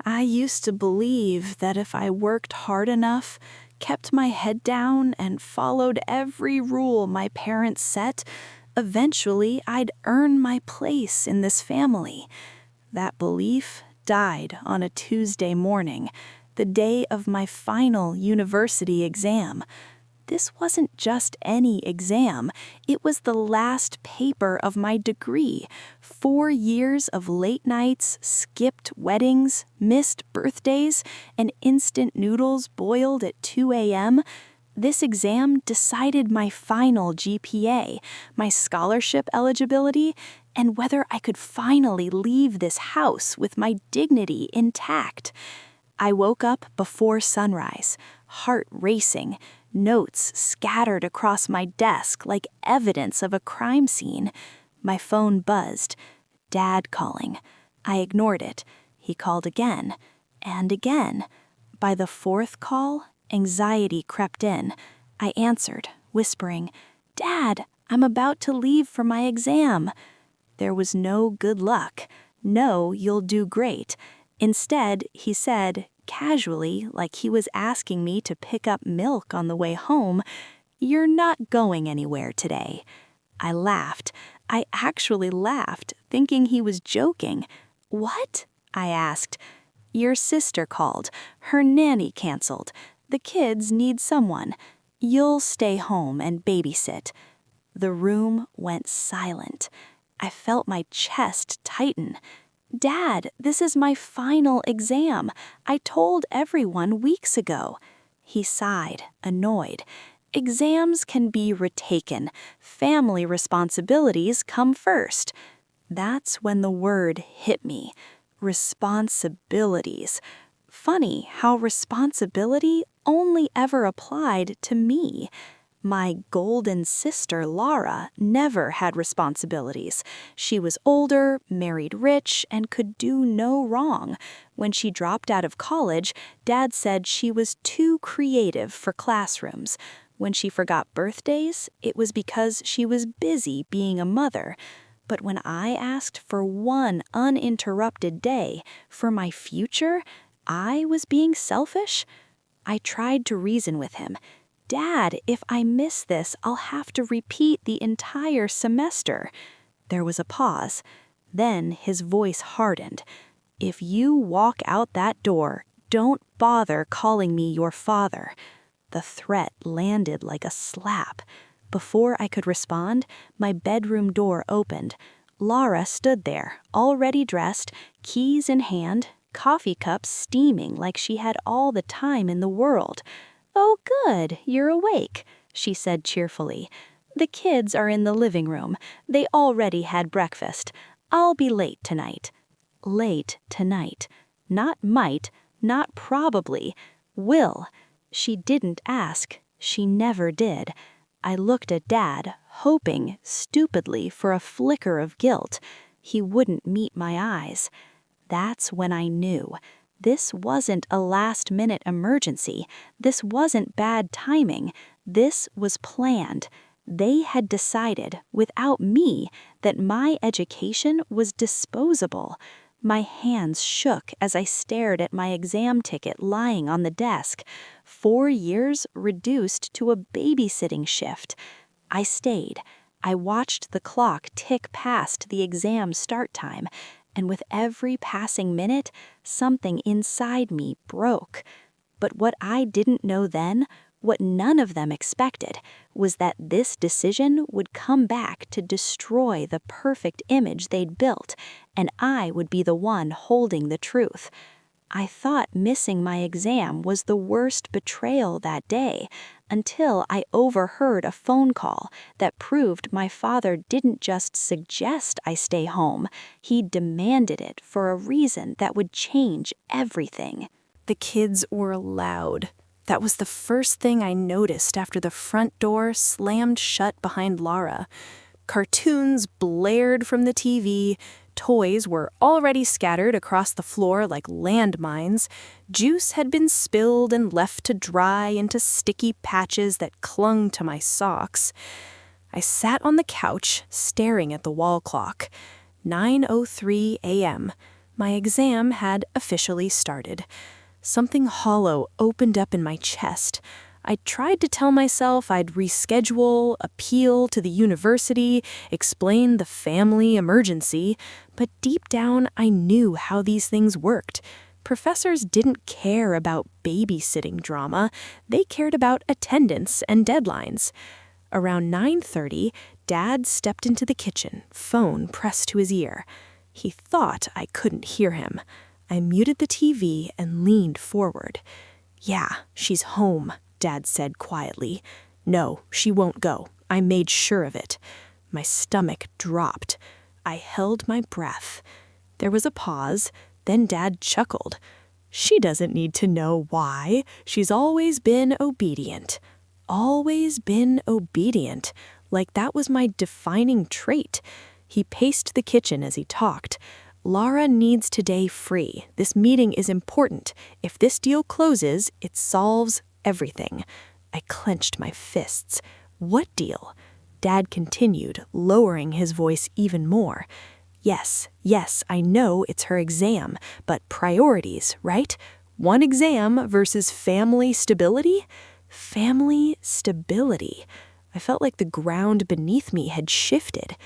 I used to believe that if I worked hard enough, kept my head down, and followed every rule my parents set, eventually I'd earn my place in this family. That belief died on a Tuesday morning, the day of my final university exam. This wasn't just any exam, it was the last paper of my degree. 4 years of late nights, skipped weddings, missed birthdays, and instant noodles boiled at 2 a.m. This exam decided my final GPA, my scholarship eligibility, and whether I could finally leave this house with my dignity intact. I woke up before sunrise, heart racing, notes scattered across my desk like evidence of a crime scene. My phone buzzed. Dad calling. I ignored it. He called again and again. By the fourth call, anxiety crept in. I answered, whispering, "Dad, I'm about to leave for my exam." There was no good luck. No, you'll do great. Instead, he said, casually, like he was asking me to pick up milk on the way home, "You're not going anywhere today." I laughed. I actually laughed, thinking he was joking. "What?" I asked. "Your sister called. Her nanny canceled. The kids need someone. You'll stay home and babysit." The room went silent. I felt my chest tighten. "Dad, this is my final exam. I told everyone weeks ago." He sighed, annoyed. "Exams can be retaken. Family responsibilities come first." That's when the word hit me. Responsibilities. Funny how responsibility only ever applied to me. My golden sister, Laura, never had responsibilities. She was older, married rich, and could do no wrong. When she dropped out of college, Dad said she was too creative for classrooms. When she forgot birthdays, it was because she was busy being a mother. But when I asked for one uninterrupted day, for my future, I was being selfish. I tried to reason with him. "Dad, if I miss this, I'll have to repeat the entire semester." There was a pause. Then his voice hardened. "If you walk out that door, don't bother calling me your father." The threat landed like a slap. Before I could respond, my bedroom door opened. Laura stood there, already dressed, keys in hand, coffee cups steaming like she had all the time in the world. "Oh, good, you're awake," she said cheerfully. "The kids are in the living room. They already had breakfast. I'll be late tonight." Late tonight. Not might, not probably. Will. She didn't ask. She never did. I looked at Dad, hoping, stupidly, for a flicker of guilt. He wouldn't meet my eyes. That's when I knew. This wasn't a last-minute emergency. This wasn't bad timing. This was planned. They had decided, without me, that my education was disposable. My hands shook as I stared at my exam ticket lying on the desk. 4 years reduced to a babysitting shift. I stayed. I watched the clock tick past the exam start time, and with every passing minute, something inside me broke. But what I didn't know then, what none of them expected, was that this decision would come back to destroy the perfect image they'd built, and I would be the one holding the truth. I thought missing my exam was the worst betrayal that day, until I overheard a phone call that proved my father didn't just suggest I stay home, he demanded it for a reason that would change everything. The kids were loud. That was the first thing I noticed after the front door slammed shut behind Laura. Cartoons blared from the TV, toys were already scattered across the floor like landmines, juice had been spilled and left to dry into sticky patches that clung to my socks. I sat on the couch, staring at the wall clock. 9:03 a.m. My exam had officially started. Something hollow opened up in my chest. I tried to tell myself I'd reschedule, appeal to the university, explain the family emergency, but deep down I knew how these things worked. Professors didn't care about babysitting drama. They cared about attendance and deadlines. Around 9:30, Dad stepped into the kitchen, phone pressed to his ear. He thought I couldn't hear him. I muted the TV and leaned forward. "Yeah, she's home," Dad said quietly. "No, she won't go. I made sure of it." My stomach dropped. I held my breath. There was a pause, then Dad chuckled. "She doesn't need to know why. She's always been obedient." Always been obedient, like that was my defining trait. He paced the kitchen as he talked. "Lara needs today free. This meeting is important. If this deal closes, it solves everything." I clenched my fists. "What deal?" Dad continued, lowering his voice even more. Yes, I know it's her exam, but priorities, right? One exam versus family stability? Family stability. I felt like the ground beneath me had shifted.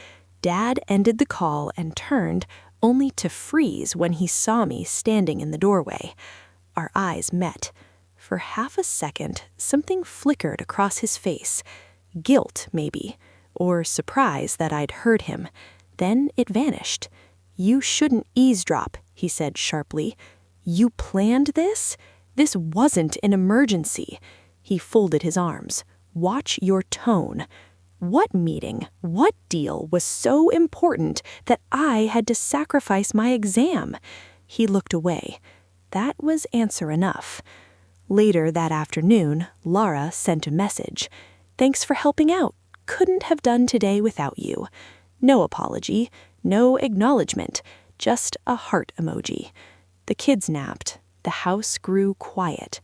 Dad ended the call and turned, only to freeze when he saw me standing in the doorway. Our eyes met. For half a second, something flickered across his face. Guilt, maybe, or surprise that I'd heard him. Then it vanished. "You shouldn't eavesdrop," he said sharply. "You planned this? This wasn't an emergency." He folded his arms. "Watch your tone." What meeting, what deal was so important that I had to sacrifice my exam? He looked away. That was answer enough. Later that afternoon, Lara sent a message. "Thanks for helping out. Couldn't have done today without you." No apology, no acknowledgement, just a heart emoji. The kids napped. The house grew quiet.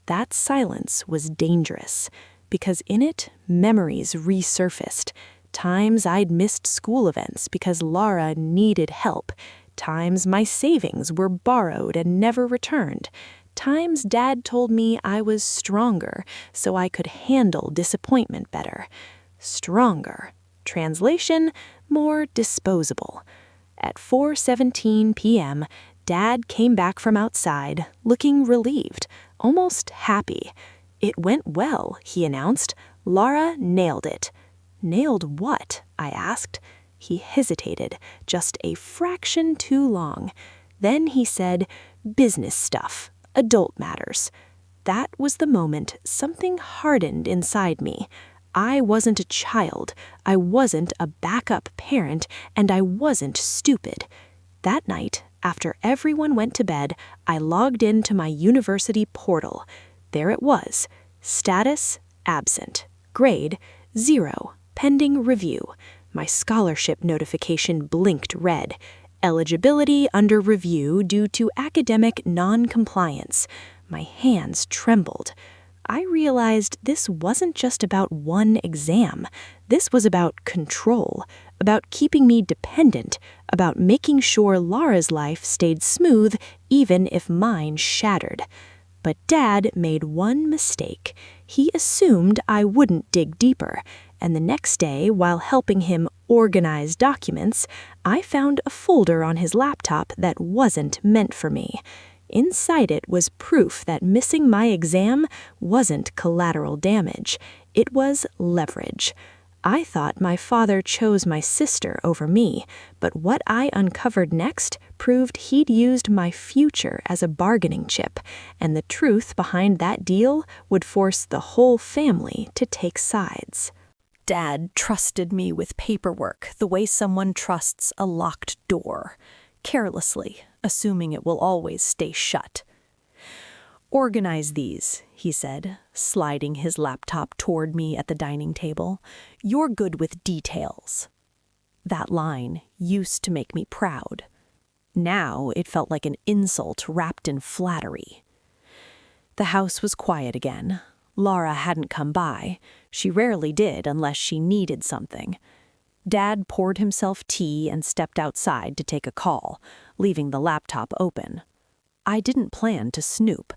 That silence was dangerous, because in it, memories resurfaced. Times I'd missed school events because Lara needed help. Times my savings were borrowed and never returned. Times Dad told me I was stronger, so I could handle disappointment better. Stronger. Translation, more disposable. At 4:17 p.m., Dad came back from outside, looking relieved, almost happy. "It went well," he announced. "Lara nailed it." "Nailed what?" I asked. He hesitated, just a fraction too long. Then he said, "Business stuff, adult matters." That was the moment something hardened inside me. I wasn't a child, I wasn't a backup parent, and I wasn't stupid. That night, after everyone went to bed, I logged into my university portal. There it was. Status, absent. Grade, 0, pending review. My scholarship notification blinked red. Eligibility under review due to academic non-compliance. My hands trembled. I realized this wasn't just about one exam. This was about control, about keeping me dependent, about making sure Lara's life stayed smooth even if mine shattered. But Dad made one mistake. He assumed I wouldn't dig deeper, and the next day, while helping him organize documents, I found a folder on his laptop that wasn't meant for me. Inside it was proof that missing my exam wasn't collateral damage. It was leverage. I thought my father chose my sister over me, but what I uncovered next proved he'd used my future as a bargaining chip, and the truth behind that deal would force the whole family to take sides. Dad trusted me with paperwork the way someone trusts a locked door, carelessly, assuming it will always stay shut. "Organize these," he said, sliding his laptop toward me at the dining table. "You're good with details." That line used to make me proud. Now it felt like an insult wrapped in flattery. The house was quiet again. Lara hadn't come by. She rarely did unless she needed something. Dad poured himself tea and stepped outside to take a call, leaving the laptop open. I didn't plan to snoop,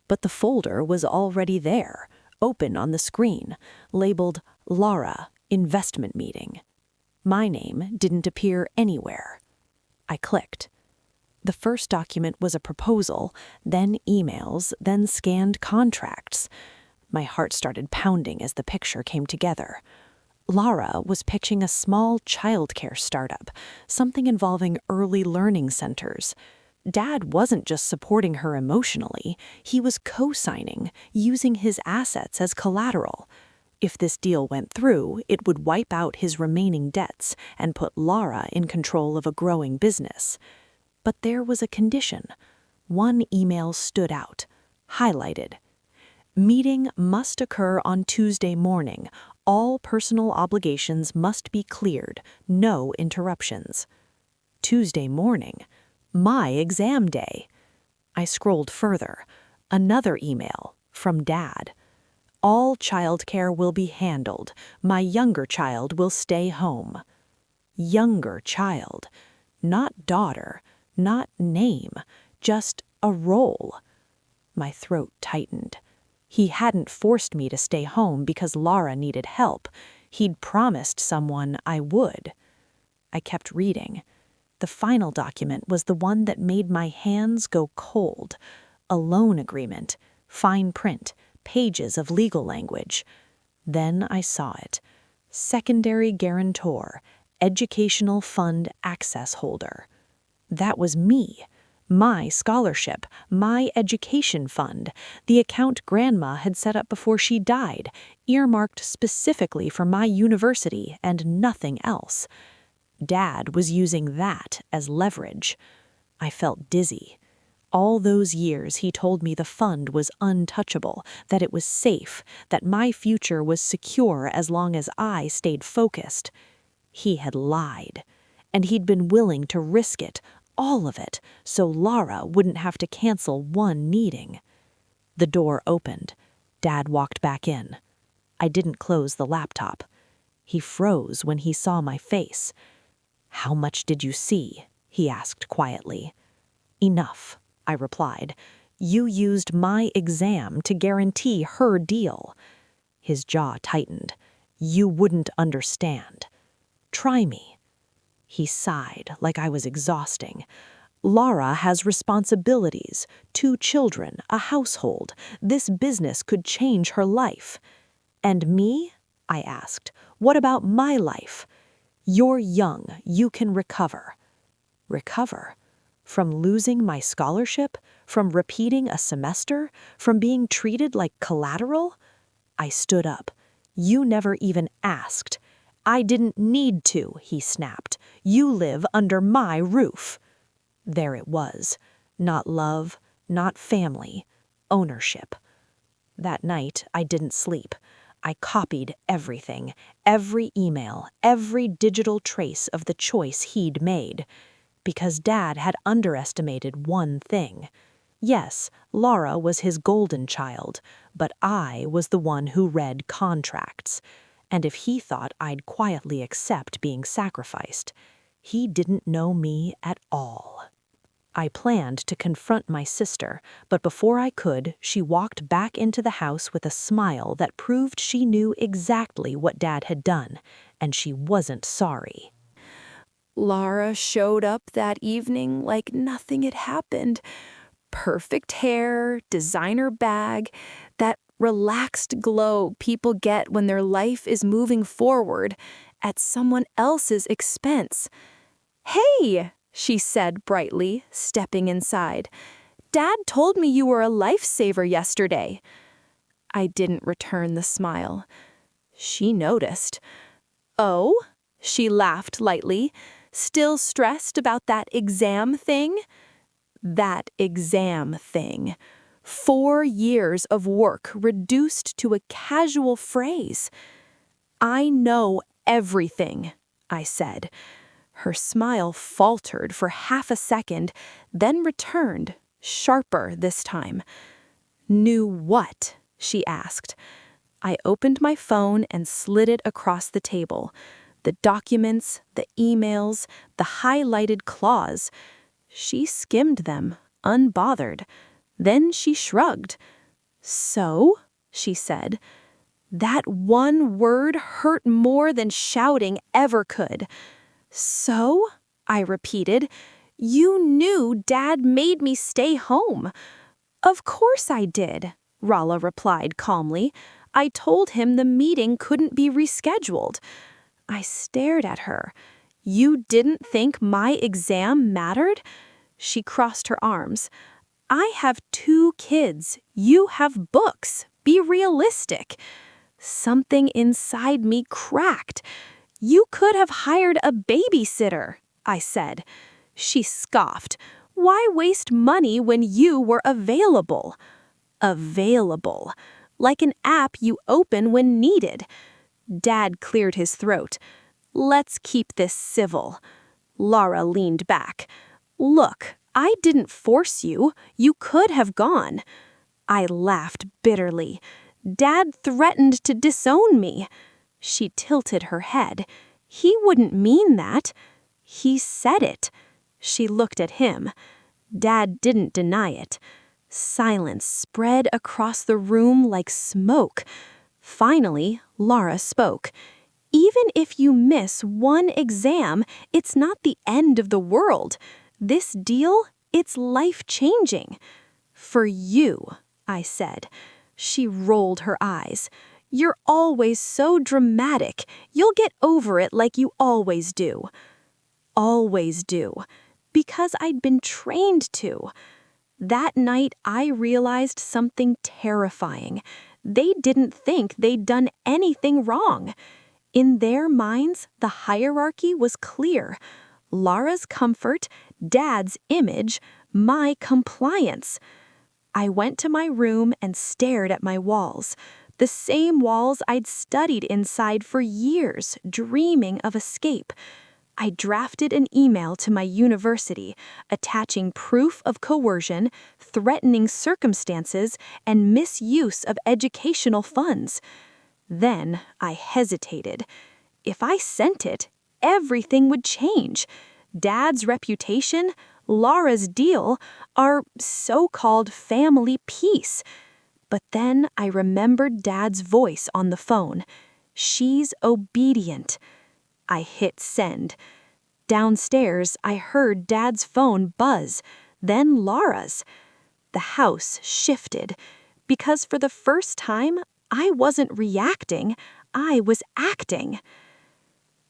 but the folder was already there, open on the screen, labeled Laura, Investment Meeting. My name didn't appear anywhere. I clicked. The first document was a proposal, then emails, then scanned contracts. My heart started pounding as the picture came together. Laura was pitching a small childcare startup, something involving early learning centers. Dad wasn't just supporting her emotionally, he was co-signing, using his assets as collateral. If this deal went through, it would wipe out his remaining debts and put Laura in control of a growing business. But there was a condition. One email stood out, highlighted. Meeting must occur on Tuesday morning. All personal obligations must be cleared. No interruptions. Tuesday morning. My exam day. I scrolled further. Another email from Dad. All childcare will be handled. My younger child will stay home. Younger child. Not daughter. Not name. Just a role. My throat tightened. He hadn't forced me to stay home because Laura needed help. He'd promised someone I would. I kept reading. The final document was the one that made my hands go cold. A loan agreement, fine print, pages of legal language. Then I saw it. Secondary guarantor, educational fund access holder. That was me. My scholarship, my education fund, the account Grandma had set up before she died, earmarked specifically for my university and nothing else. Dad was using that as leverage. I felt dizzy. All those years he told me the fund was untouchable, that it was safe, that my future was secure as long as I stayed focused. He had lied, and he'd been willing to risk it, all of it, so Laura wouldn't have to cancel one meeting. The door opened. Dad walked back in. I didn't close the laptop. He froze when he saw my face. "How much did you see?" he asked quietly. "Enough," I replied. "You used my exam to guarantee her deal." His jaw tightened. "You wouldn't understand. Try me." He sighed like I was exhausting. "Laura has responsibilities, 2 children, a household. This business could change her life." "And me?" I asked. "What about my life?" "You're young. You can recover." Recover? From losing my scholarship? From repeating a semester? From being treated like collateral? I stood up. "You never even asked." "I didn't need to," he snapped. "You live under my roof." There it was. Not love, not family, ownership. That night, I didn't sleep. I copied everything, every email, every digital trace of the choice he'd made. Because Dad had underestimated one thing. Yes, Laura was his golden child, but I was the one who read contracts. And if he thought I'd quietly accept being sacrificed, he didn't know me at all. I planned to confront my sister, but before I could, she walked back into the house with a smile that proved she knew exactly what Dad had done, and she wasn't sorry. Laura showed up that evening like nothing had happened. Perfect hair, designer bag, that relaxed glow people get when their life is moving forward at someone else's expense. "Hey," she said brightly, stepping inside. "Dad told me you were a lifesaver yesterday." I didn't return the smile. She noticed. "Oh?" She laughed lightly. "Still stressed about that exam thing?" That exam thing. 4 years of work reduced to a casual phrase. "I know everything," I said. Her smile faltered for half a second, then returned, sharper this time. "Knew what?" she asked. I opened my phone and slid it across the table. the documents, the emails, the highlighted clause. She skimmed them, unbothered. Then she shrugged. "So?" she said. That one word hurt more than shouting ever could. "So?" I repeated. "You knew Dad made me stay home." "Of course I did," Rala replied calmly. "I told him the meeting couldn't be rescheduled." I stared at her. "You didn't think my exam mattered?" She crossed her arms. "I have 2 kids. You have books. Be realistic." Something inside me cracked. "You could have hired a babysitter," I said. She scoffed. "Why waste money when you were available?" Available. Like an app you open when needed. Dad cleared his throat. "Let's keep this civil." Laura leaned back. "Look, I didn't force you. You could have gone." I laughed bitterly. "Dad threatened to disown me." She tilted her head. "He wouldn't mean that." "He said it." She looked at him. Dad didn't deny it. Silence spread across the room like smoke. Finally, Laura spoke. "Even if you miss one exam, it's not the end of the world. This deal, it's life-changing." "For you," I said. She rolled her eyes. "You're always so dramatic. You'll get over it like you always do." Always do. Because I'd been trained to. That night, I realized something terrifying. They didn't think they'd done anything wrong. In their minds, the hierarchy was clear. Laura's comfort, Dad's image, my compliance. I went to my room and stared at my walls. The same walls I'd studied inside for years, dreaming of escape. I drafted an email to my university, attaching proof of coercion, threatening circumstances, and misuse of educational funds. Then I hesitated. If I sent it, everything would change. Dad's reputation, Laura's deal, our so-called family peace. But then I remembered Dad's voice on the phone. "She's obedient." I hit send. Downstairs, I heard Dad's phone buzz, then Laura's. The house shifted, because for the first time, I wasn't reacting, I was acting.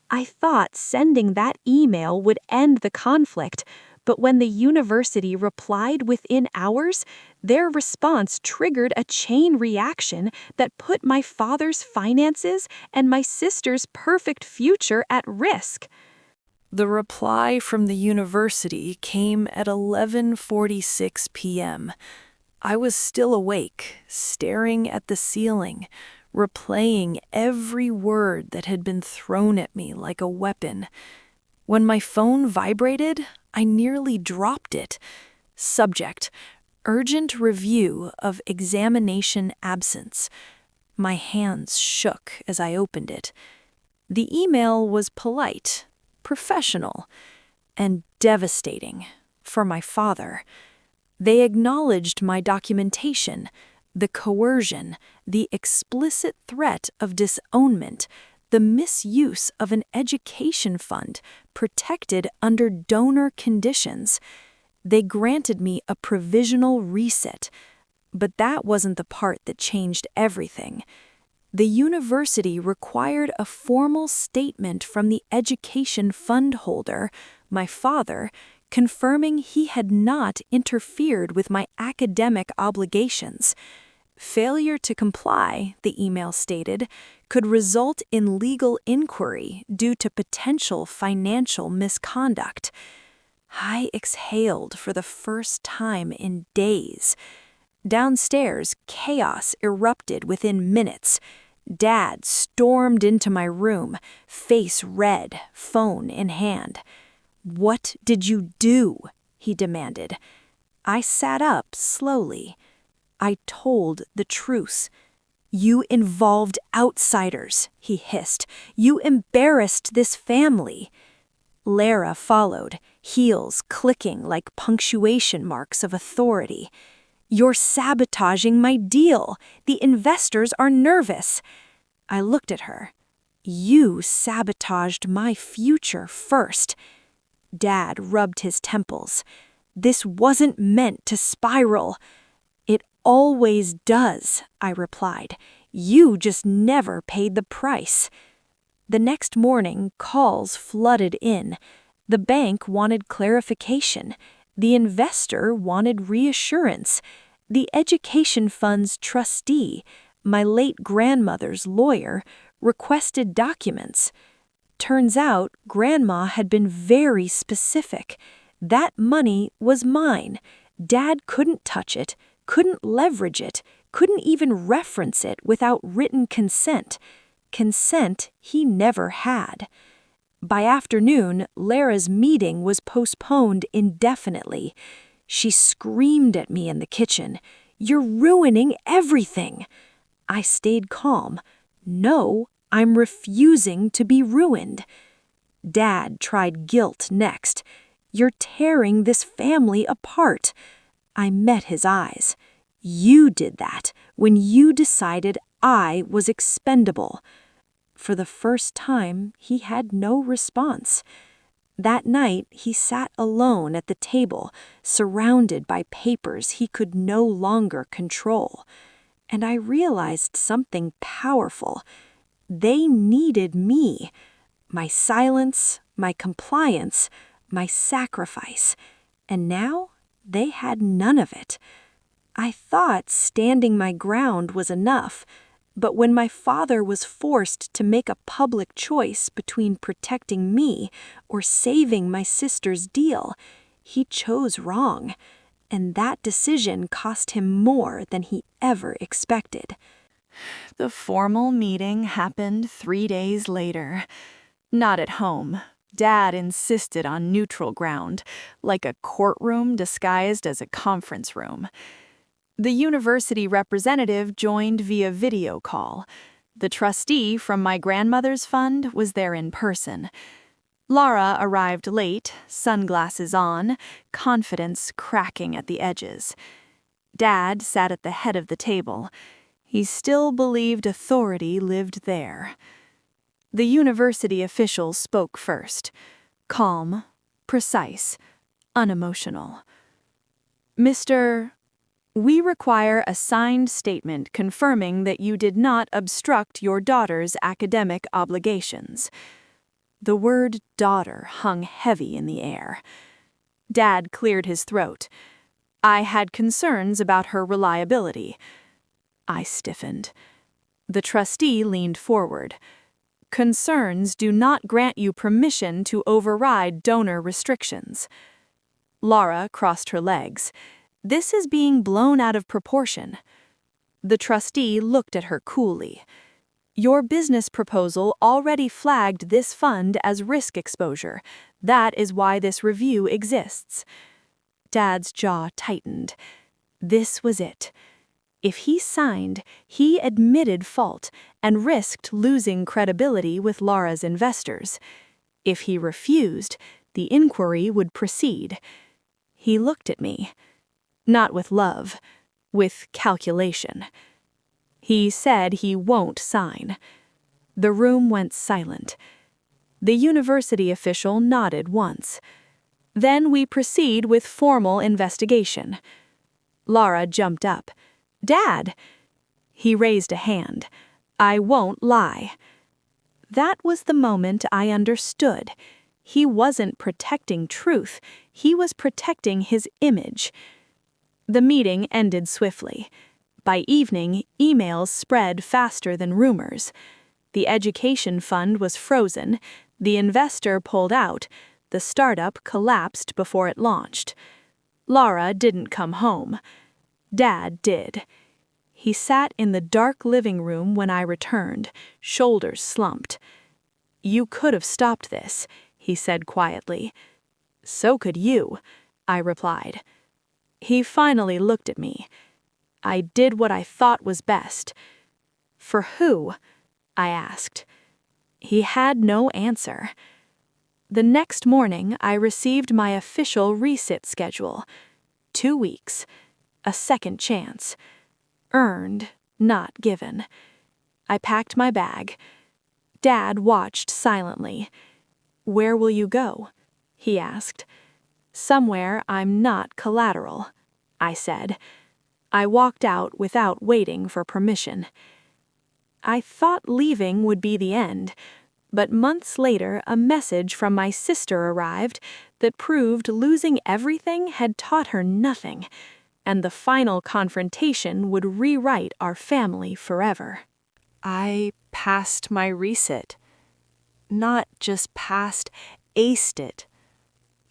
I thought sending that email would end the conflict, but when the university replied within hours, their response triggered a chain reaction that put my father's finances and my sister's perfect future at risk. The reply from the university came at 11:46 p.m. I was still awake, staring at the ceiling, replaying every word that had been thrown at me like a weapon. When my phone vibrated, I nearly dropped it. Subject: urgent review of examination absence. My hands shook as I opened it. The email was polite, professional, and devastating for my father. They acknowledged my documentation, the coercion, the explicit threat of disownment, the misuse of an education fund protected under donor conditions. They granted me a provisional reset, but that wasn't the part that changed everything. The university required a formal statement from the education fund holder, my father, confirming he had not interfered with my academic obligations. Failure to comply, the email stated, could result in legal inquiry due to potential financial misconduct. I exhaled for the first time in days. Downstairs, chaos erupted within minutes. Dad stormed into my room, face red, phone in hand. "What did you do?" he demanded. I sat up slowly. I told the truce. "You involved outsiders," he hissed. "You embarrassed this family." Lara followed, heels clicking like punctuation marks of authority. "You're sabotaging my deal. The investors are nervous." I looked at her. "You sabotaged my future first." Dad rubbed his temples. "This wasn't meant to spiral." "It always does," I replied. "You just never paid the price." The next morning, calls flooded in. The bank wanted clarification. The investor wanted reassurance. The education fund's trustee, my late grandmother's lawyer, requested documents. Turns out, Grandma had been very specific. That money was mine. Dad couldn't touch it, couldn't leverage it, couldn't even reference it without written consent. Consent he never had. By afternoon, Lara's meeting was postponed indefinitely. She screamed at me in the kitchen, "You're ruining everything." I stayed calm. "No, I'm refusing to be ruined." Dad tried guilt next. "You're tearing this family apart." I met his eyes. "You did that when you decided I was expendable." For the first time, he had no response. That night, he sat alone at the table, surrounded by papers he could no longer control. And I realized something powerful. They needed me. My silence, my compliance, my sacrifice. And now, they had none of it. I thought standing my ground was enough, but when my father was forced to make a public choice between protecting me or saving my sister's deal, he chose wrong, and that decision cost him more than he ever expected. The formal meeting happened 3 days later. Not at home. Dad insisted on neutral ground, like a courtroom disguised as a conference room. The university representative joined via video call. The trustee from my grandmother's fund was there in person. Lara arrived late, sunglasses on, confidence cracking at the edges. Dad sat at the head of the table. He still believed authority lived there. The university official spoke first, calm, precise, unemotional. "Mr. We require a signed statement confirming that you did not obstruct your daughter's academic obligations." The word daughter hung heavy in the air. Dad cleared his throat. "I had concerns about her reliability." I stiffened. The trustee leaned forward. "Concerns do not grant you permission to override donor restrictions." Lara crossed her legs. "This is being blown out of proportion." The trustee looked at her coolly. "Your business proposal already flagged this fund as risk exposure. That is why this review exists." Dad's jaw tightened. This was it. If he signed, he admitted fault and risked losing credibility with Lara's investors. If he refused, the inquiry would proceed. He looked at me. Not with love, with calculation. He said he won't sign. The room went silent. The university official nodded once. "Then we proceed with formal investigation." Lara jumped up. "Dad!" He raised a hand. "I won't lie." That was the moment I understood. He wasn't protecting truth. He was protecting his image. The meeting ended swiftly. By evening, emails spread faster than rumors. The education fund was frozen. The investor pulled out. The startup collapsed before it launched. Lara didn't come home. Dad did. He sat in the dark living room when I returned, shoulders slumped. "You could have stopped this," he said quietly. "So could you," I replied. He finally looked at me. "I did what I thought was best." For who? I asked. He had no answer. The next morning, I received my official resit schedule. 2 weeks. A second chance. Earned, not given. I packed my bag. Dad watched silently. "Where will you go?" he asked. "Somewhere I'm not collateral," I said. I walked out without waiting for permission. I thought leaving would be the end, but months later a message from my sister arrived that proved losing everything had taught her nothing, and the final confrontation would rewrite our family forever. I passed my resit. Not just passed, aced it.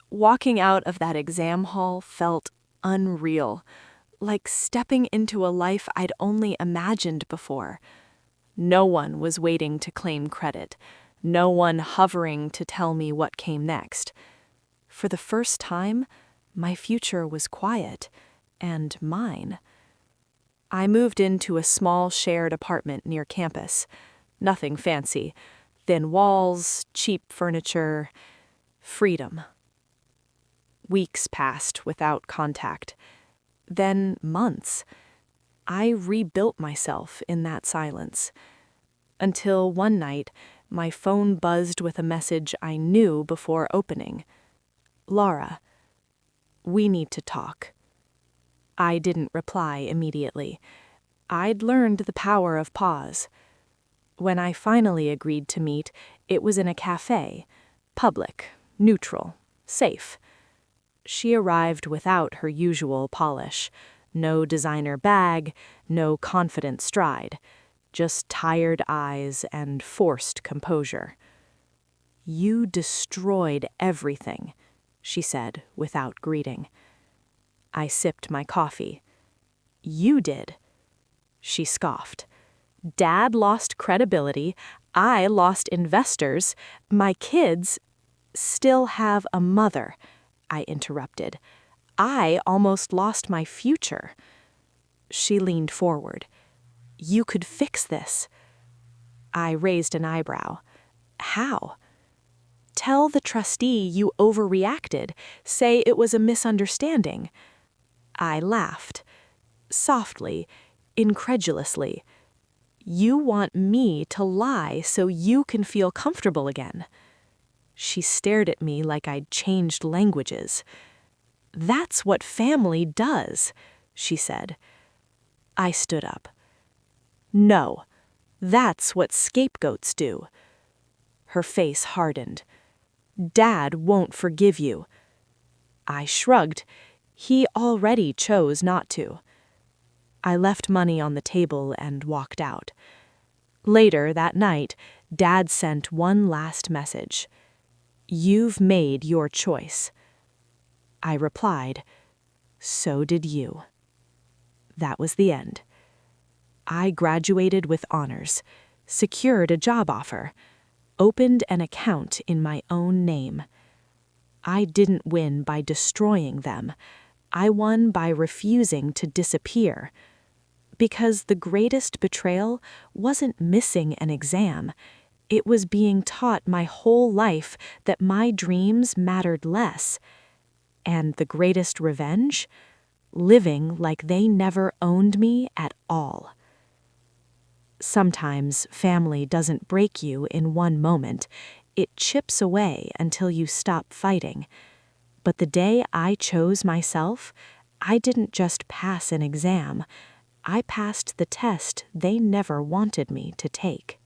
Walking out of that exam hall felt unreal, like stepping into a life I'd only imagined before. No one was waiting to claim credit, no one hovering to tell me what came next. For the first time, my future was quiet, and mine. I moved into a small shared apartment near campus. Nothing fancy. Thin walls, cheap furniture, freedom. Weeks passed without contact. Then months. I rebuilt myself in that silence. Until one night, my phone buzzed with a message I knew before opening. "Laura, we need to talk." I didn't reply immediately. I'd learned the power of pause. When I finally agreed to meet, it was in a cafe. Public, neutral, safe. She arrived without her usual polish. No designer bag, no confident stride. Just tired eyes and forced composure. "You destroyed everything," she said without greeting. I sipped my coffee. "You did." She scoffed. "Dad lost credibility, I lost investors, my kids still have a mother," I interrupted. "I almost lost my future." She leaned forward. "You could fix this." I raised an eyebrow. "How?" "Tell the trustee you overreacted. Say it was a misunderstanding." I laughed. Softly, incredulously. "You want me to lie so you can feel comfortable again." She stared at me like I'd changed languages. "That's what family does," she said. I stood up. "No, that's what scapegoats do." Her face hardened. "Dad won't forgive you." I shrugged. He already chose not to. I left money on the table and walked out. Later that night, Dad sent one last message. "You've made your choice." I replied, "So did you." That was the end. I graduated with honors, secured a job offer, opened an account in my own name. I didn't win by destroying them. I won by refusing to disappear. Because the greatest betrayal wasn't missing an exam. It was being taught my whole life that my dreams mattered less. And the greatest revenge? Living like they never owned me at all. Sometimes family doesn't break you in one moment. It chips away until you stop fighting. But the day I chose myself, I didn't just pass an exam. I passed the test they never wanted me to take.